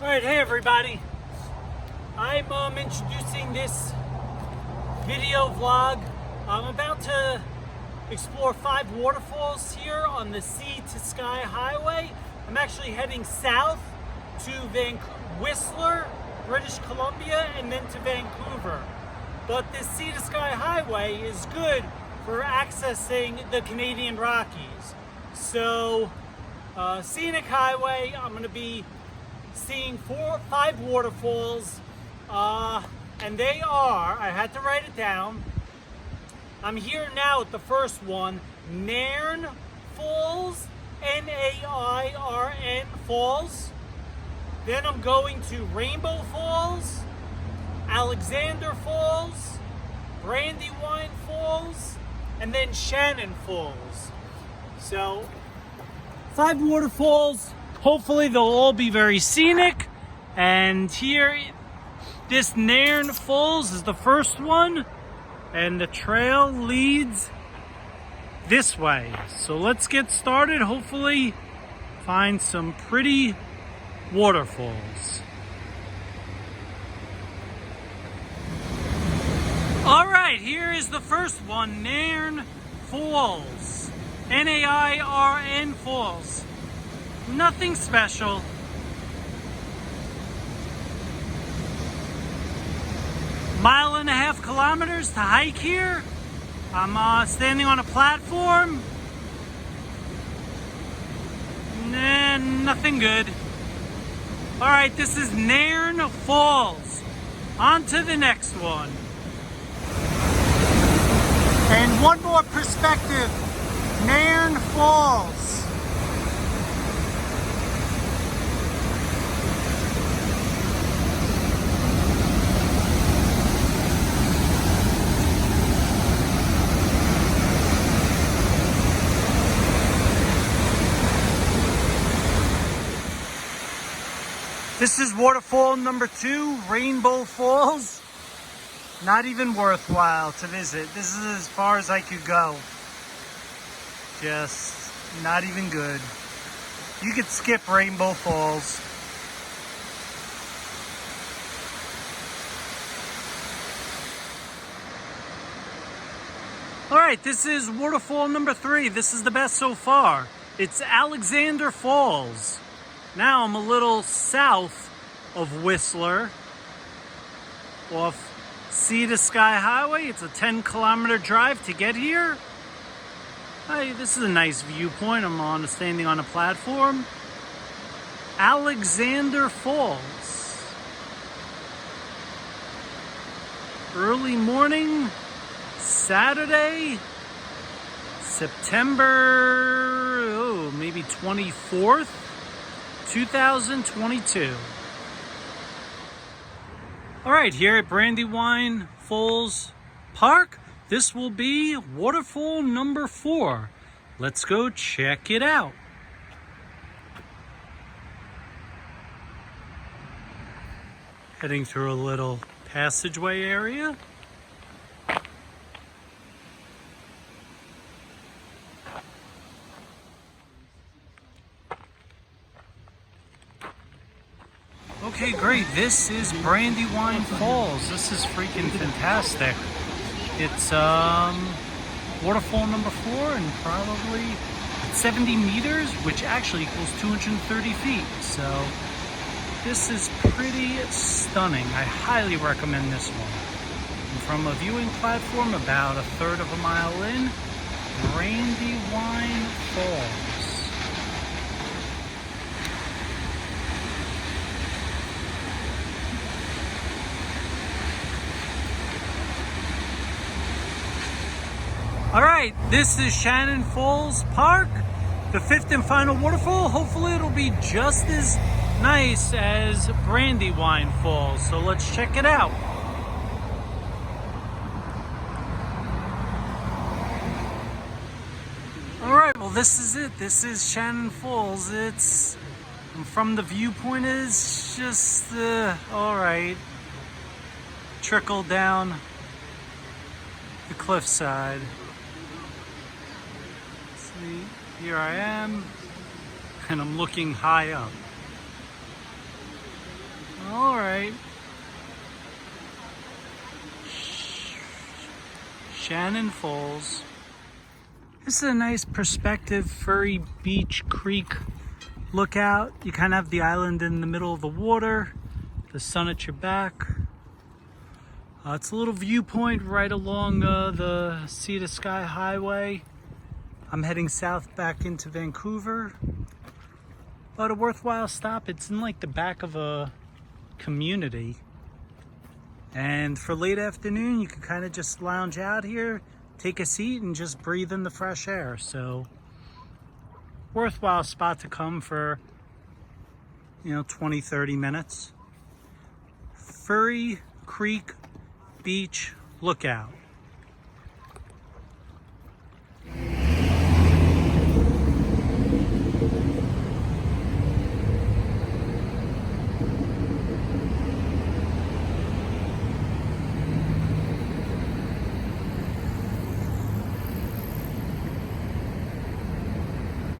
Alright, hey everybody. I'm introducing this video vlog. I'm about to explore 5 waterfalls here on the Sea to Sky Highway. I'm actually heading south to Whistler, British Columbia, and then to Vancouver. But this Sea to Sky Highway is good for accessing the Canadian Rockies. So, scenic highway, I'm going to be seeing 5 waterfalls, and they are, I had to write it down. I'm here now at the first one, Nairn Falls, Nairn Falls. Then I'm going to Rainbow Falls, Alexander Falls, Brandywine Falls, and then Shannon Falls. So, 5 waterfalls. Hopefully they'll all be very scenic. And here, this Nairn Falls is the first one. And the trail leads this way. So let's get started. Hopefully find some pretty waterfalls. All right, here is the first one, Nairn Falls. Nairn Falls. Nothing special. Mile and a half kilometers to hike here. I'm standing on a platform. Nah, nothing good. All right, this is Nairn Falls. On to the next one. And one more perspective, Nairn Falls. This is waterfall number 2, Rainbow Falls. Not even worthwhile to visit. This is as far as I could go. Just not even good. You could skip Rainbow Falls. Alright, this is waterfall number 3. This is the best so far. It's Alexander Falls. Now I'm a little south of Whistler, off Sea to Sky Highway. It's a 10-kilometer drive to get here. Hey, this is a nice viewpoint. I'm standing on a platform. Alexander Falls. Early morning, Saturday, September, maybe 24th. 2022. All right, here at Brandywine Falls Park, this will be waterfall number 4. Let's go check it out. Heading through a little passageway area. Okay, great. This is Brandywine Falls. This is freaking fantastic. It's waterfall number 4 and probably 70 meters, which actually equals 230 feet. So this is pretty stunning. I highly recommend this one. And from a viewing platform about a third of a mile in, Brandywine Falls. All right, this is Shannon Falls Park, the 5th and final waterfall. Hopefully it'll be just as nice as Brandywine Falls, so let's check it out. All right, well this is it. This is Shannon Falls. It's, from the viewpoint, is just, all right, trickle down the cliffside. Here I am, and I'm looking high up. All right. Shannon Falls. This is a nice perspective, Furry Beach Creek lookout. You kind of have the island in the middle of the water, the sun at your back. It's a little viewpoint right along the Sea to Sky Highway. I'm heading south back into Vancouver. But a worthwhile stop. It's in like the back of a community. And for late afternoon, you can kind of just lounge out here, take a seat, and just breathe in the fresh air. So, worthwhile spot to come for, 20, 30 minutes. Furry Creek Beach Lookout.